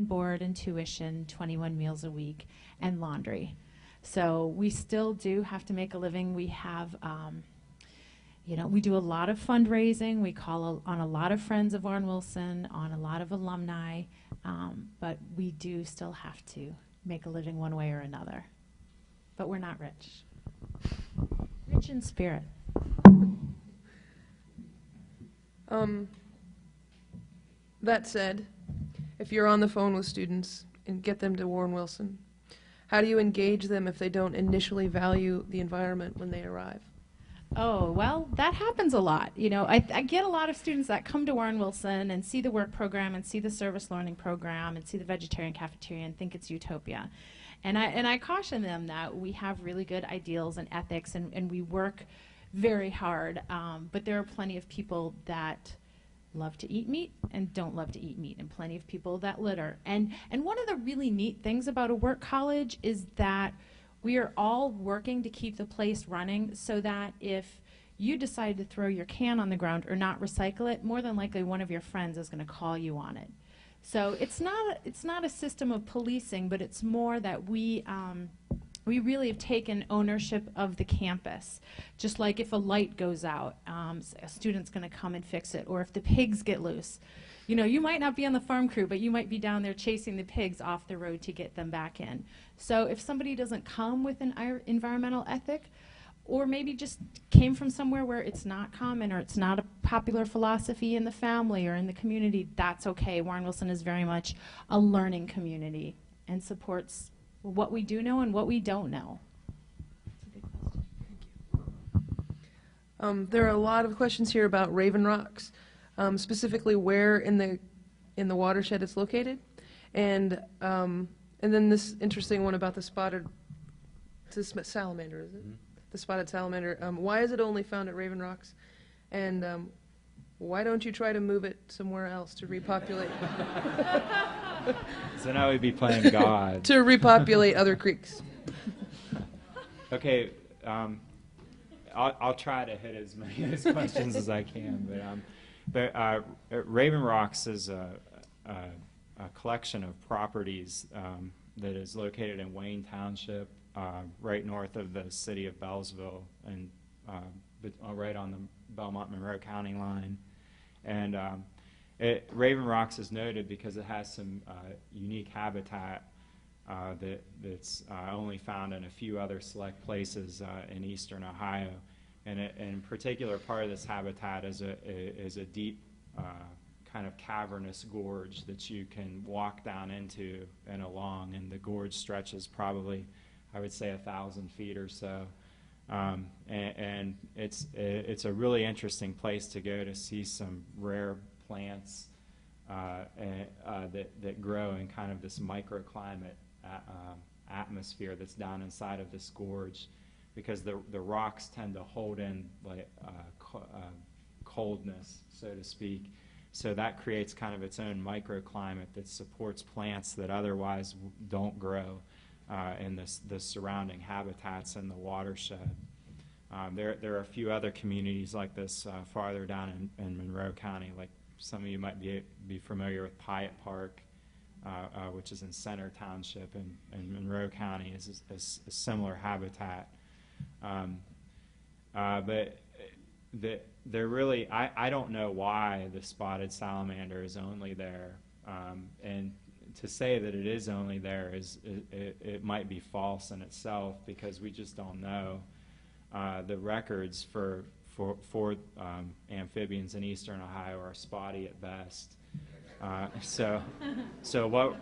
board and tuition, 21 meals a week, and laundry. So we still do have to make a living. We have, we do a lot of fundraising. We call on a lot of friends of Warren Wilson, on a lot of alumni, but we do still have to make a living one way or another. But we're not rich. Rich in spirit. That said, if you're on the phone with students and get them to Warren Wilson, how do you engage them if they don't initially value the environment when they arrive? Oh, well, that happens a lot. I get a lot of students that come to Warren Wilson and see the work program and see the service learning program and see the vegetarian cafeteria and think it's utopia. And I caution them that we have really good ideals and ethics, and we work very hard, but there are plenty of people that love to eat meat and don't love to eat meat, and plenty of people that litter. And one of the really neat things about a work college is that we are all working to keep the place running, so that if you decide to throw your can on the ground or not recycle it, more than likely one of your friends is going to call you on it. So it's not a system of policing, but it's more that we really have taken ownership of the campus. Just like if a light goes out, a student's going to come and fix it, or if the pigs get loose. You might not be on the farm crew, but you might be down there chasing the pigs off the road to get them back in. So if somebody doesn't come with an environmental ethic, or maybe just came from somewhere where it's not common, or it's not a popular philosophy in the family or in the community, that's okay. Warren Wilson is very much a learning community and supports what we do know and what we don't know. That's a good question. Thank you. There are a lot of questions here about Raven Rocks, specifically where in the watershed it's located, and then this interesting one about the spotted salamander, is it? Mm-hmm. The spotted salamander. Why is it only found at Raven Rocks, and why don't you try to move it somewhere else to repopulate? So now we'd be playing God. To repopulate other creeks. Okay, I'll try to hit as many of those questions as I can. But Raven Rocks is a collection of properties that is located in Wayne Township, right north of the city of Bellsville, and right on the Belmont-Monroe County line. And Raven Rocks is noted because it has some unique habitat that's only found in a few other select places in eastern Ohio. And in particular, part of this habitat is a deep kind of cavernous gorge that you can walk down into and along, and the gorge stretches probably, I would say, 1,000 feet or so. And it's a really interesting place to go to see some rare plants that grow in kind of this microclimate atmosphere that's down inside of this gorge, because the rocks tend to hold in like coldness, so to speak. So that creates kind of its own microclimate that supports plants that otherwise don't grow in the surrounding habitats in the watershed. There are a few other communities like this farther down in Monroe County. Like some of you might be familiar with Pyatt Park, which is in Center Township, and Monroe County is a similar habitat. But they're really, I don't know why the spotted salamander is only there, and to say that it is only there it might be false in itself, because we just don't know. The records for amphibians in eastern Ohio are spotty at best. So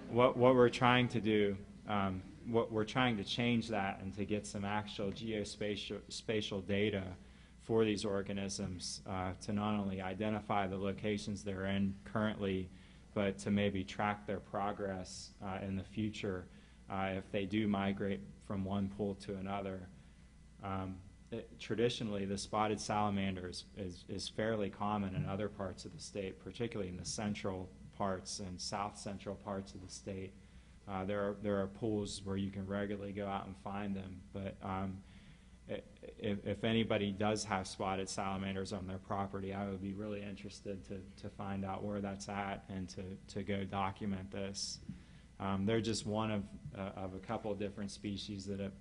what we're trying to do, what we're trying to change that and to get some actual geospatial data for these organisms to not only identify the locations they're in currently, but to maybe track their progress in the future if they do migrate from one pool to another. Traditionally, the spotted salamander is fairly common in other parts of the state, particularly in the central parts and south central parts of the state. There are pools where you can regularly go out and find them, but if anybody does have spotted salamanders on their property, I would be really interested to find out where that's at and to go document this. They're just one of a couple of different species that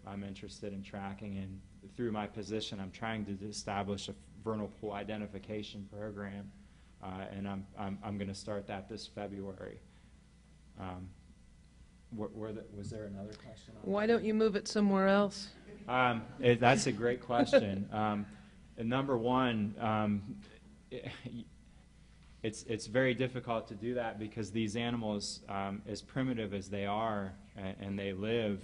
I'm interested in tracking, and through my position, I'm trying to establish a vernal pool identification program, and I'm going to start that this February. Was there another question? Why don't you move it somewhere else? That's a great question. Number one, it's very difficult to do that because these animals, as primitive as they are and they live,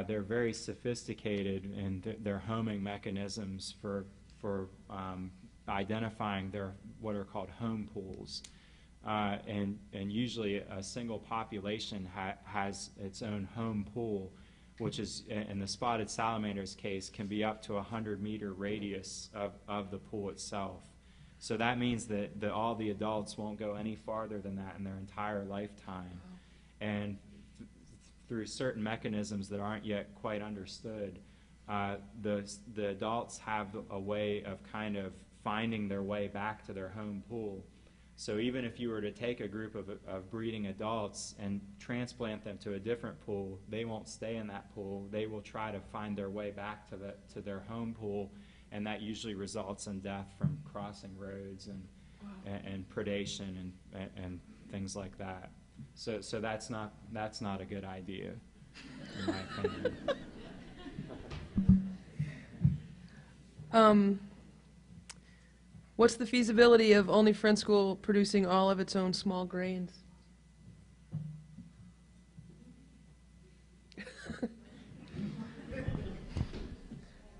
they're very sophisticated in their homing mechanisms for identifying their what are called home pools. And usually a single population has its own home pool, which is, in the spotted salamander's case, can be up to a 100-meter radius of the pool itself. So that means that all the adults won't go any farther than that in their entire lifetime. And through certain mechanisms that aren't yet quite understood, the adults have a way of kind of finding their way back to their home pool. So even if you were to take a group of breeding adults and transplant them to a different pool, they won't stay in that pool. They will try to find their way back to their home pool, and that usually results in death from crossing roads and predation and things like that. So that's not a good idea, in my opinion. What's the feasibility of Olney Friend School producing all of its own small grains?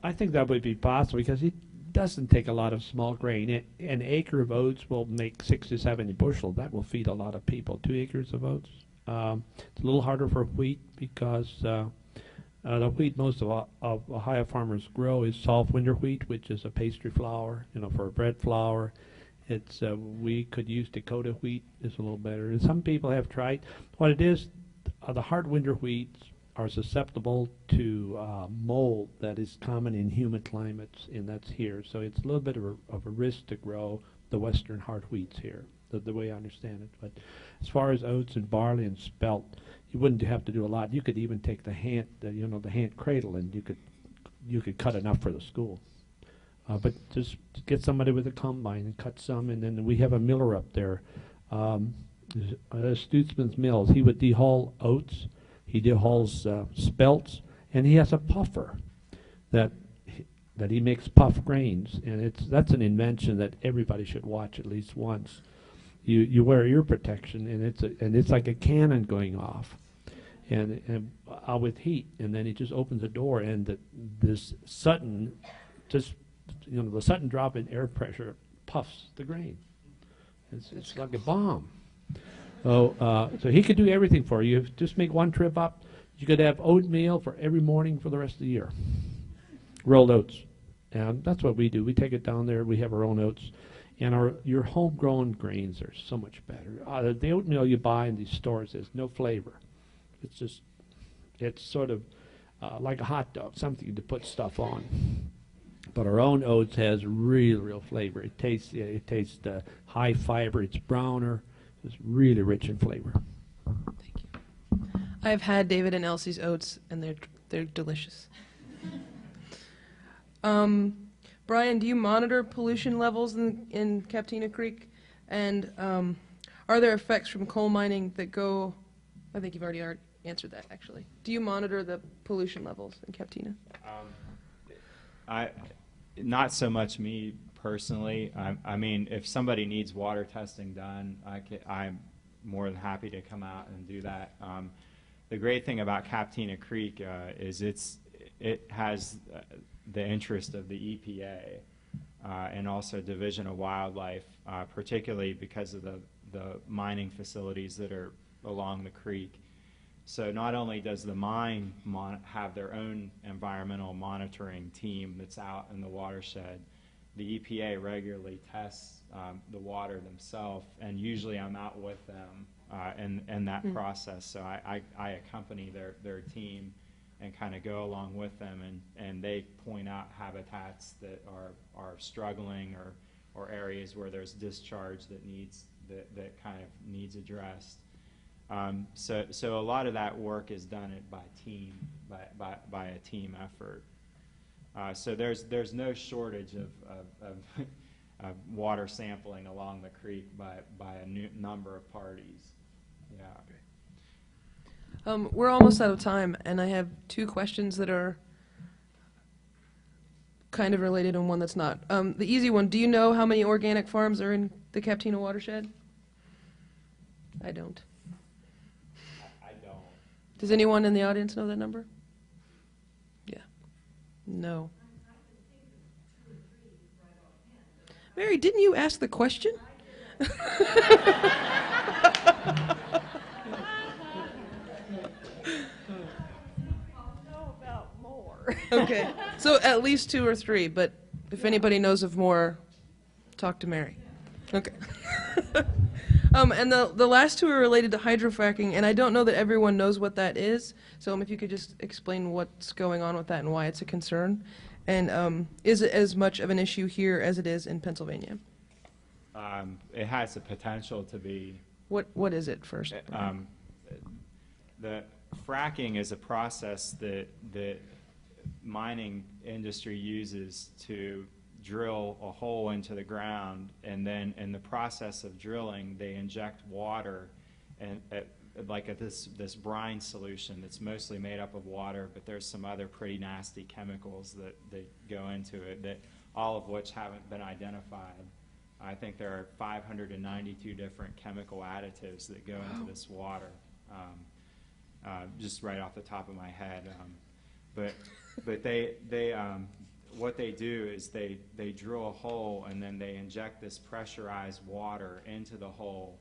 I think that would be possible because it doesn't take a lot of small grain. An acre of oats will make 6 to 7 bushel. That will feed a lot of people. 2 acres of oats. It's a little harder for wheat because the wheat most of Ohio farmers grow is soft winter wheat, which is a pastry flour, for a bread flour. It's we could use Dakota wheat. It's a little better. And some people have tried. What it is, the hard winter wheats are susceptible to mold that is common in humid climates, and that's here. So it's a little bit of a risk to grow the western hard wheats here, the way I understand it. But as far as oats and barley and spelt, you wouldn't have to do a lot. You could even take the hand cradle, and you could cut enough for the school. But just get somebody with a combine and cut some, and then we have a miller up there, Stutzman's Mills. He would dehull oats. He dehulls spelts, and he has a puffer that he makes puff grains, and that's an invention that everybody should watch at least once. You wear ear protection, and it's like a cannon going off, and with heat, and then he just opens the door, and this sudden, the sudden drop in air pressure puffs the grain. It's like a bomb. So he could do everything for you. Just make one trip up. You could have oatmeal for every morning for the rest of the year. Rolled oats. And that's what we do. We take it down there. We have our own oats. And your homegrown grains are so much better. The oatmeal you buy in these stores has no flavor. It's sort of like a hot dog, something to put stuff on. But our own oats has real flavor. It tastes high fiber. It's browner. It's really rich in flavor. Thank you. I've had David and Elsie's oats, and they're delicious. Bryan, do you monitor pollution levels in Captina Creek? And are there effects from coal mining that go? I think you've already answered that, actually. Do you monitor the pollution levels in Captina? Not so much me personally. I mean, if somebody needs water testing done, I'm more than happy to come out and do that. The great thing about Captina Creek is it has the interest of the EPA and also Division of Wildlife, particularly because of the mining facilities that are along the creek. So not only does the mine have their own environmental monitoring team that's out in the watershed, the EPA regularly tests the water themselves, and usually I'm out with them in that process. So I accompany their team and kind of go along with them, and they point out habitats that are struggling or areas where there's discharge that kind of needs addressed. So a lot of that work is done by a team effort. So there's no shortage of water sampling along the creek by a number of parties. Yeah. We're almost out of time, and I have two questions that are kind of related and one that's not. The easy one, do you know how many organic farms are in the Captina watershed? I don't. I don't. Does anyone in the audience know that number? Yeah. No. Mary, didn't you ask the question? Okay, so at least 2 or 3, but if anybody knows of more, talk to Mary. Okay. And the last two are related to hydrofracking, and I don't know that everyone knows what that is, so if you could just explain what's going on with that and why it's a concern, and is it as much of an issue here as it is in Pennsylvania? It has the potential to be. What is it first? The fracking is a process that mining industry uses to drill a hole into the ground, and then in the process of drilling they inject water and this brine solution that's mostly made up of water, but there's some other pretty nasty chemicals that go into it, that all of which haven't been identified. I think there are 592 different chemical additives that go into this water, just right off the top of my head. But they what they do is they drill a hole, and then they inject this pressurized water into the hole,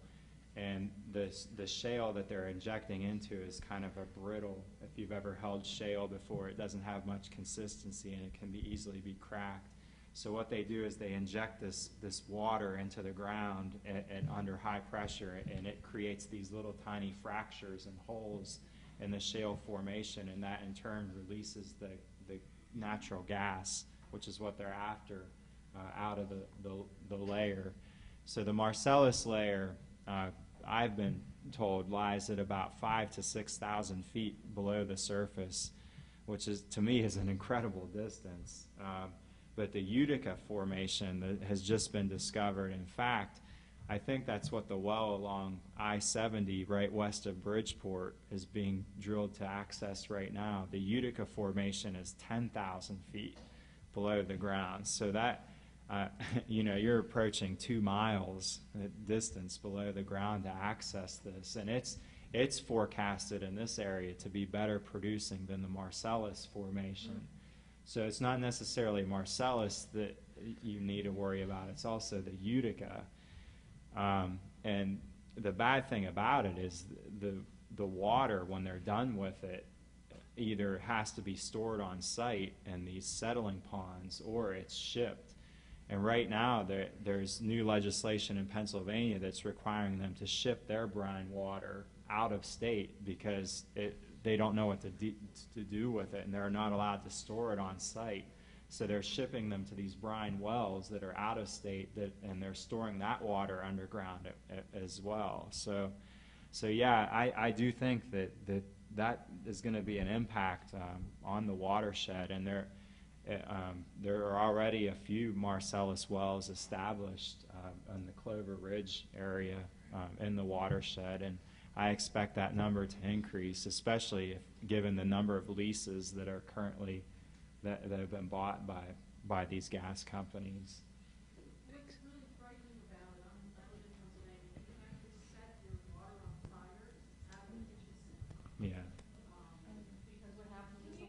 and the shale that they're injecting into is kind of a brittle. If you've ever held shale before, it doesn't have much consistency, and it can be easily be cracked. So what they do is they inject this water into the ground and under high pressure, and it creates these little tiny fractures and holes in the shale formation, and that in turn releases the natural gas, which is what they're after, out of the layer. So the Marcellus layer, I've been told, lies at about 5,000 to 6,000 feet below the surface, which is, to me, is an incredible distance. But the Utica formation that has just been discovered, in fact, I think that's what the well along I-70 right west of Bridgeport is being drilled to access right now. The Utica formation is 10,000 feet below the ground. So that, you're approaching 2 miles distance below the ground to access this. And it's forecasted in this area to be better producing than the Marcellus formation. So it's not necessarily Marcellus that you need to worry about. It's also the Utica. And the bad thing about it is the water, when they're done with it, either has to be stored on site in these settling ponds, or it's shipped. And right now there's new legislation in Pennsylvania that's requiring them to ship their brine water out of state because they don't know what to do with it, and they're not allowed to store it on site. So they're shipping them to these brine wells that are out of state, and they're storing that water underground as well. So yeah, I do think that is going to be an impact on the watershed, and there are already a few Marcellus wells established in the Clover Ridge area in the watershed, and I expect that number to increase, especially given the number of leases that are currently that have been bought by these gas companies.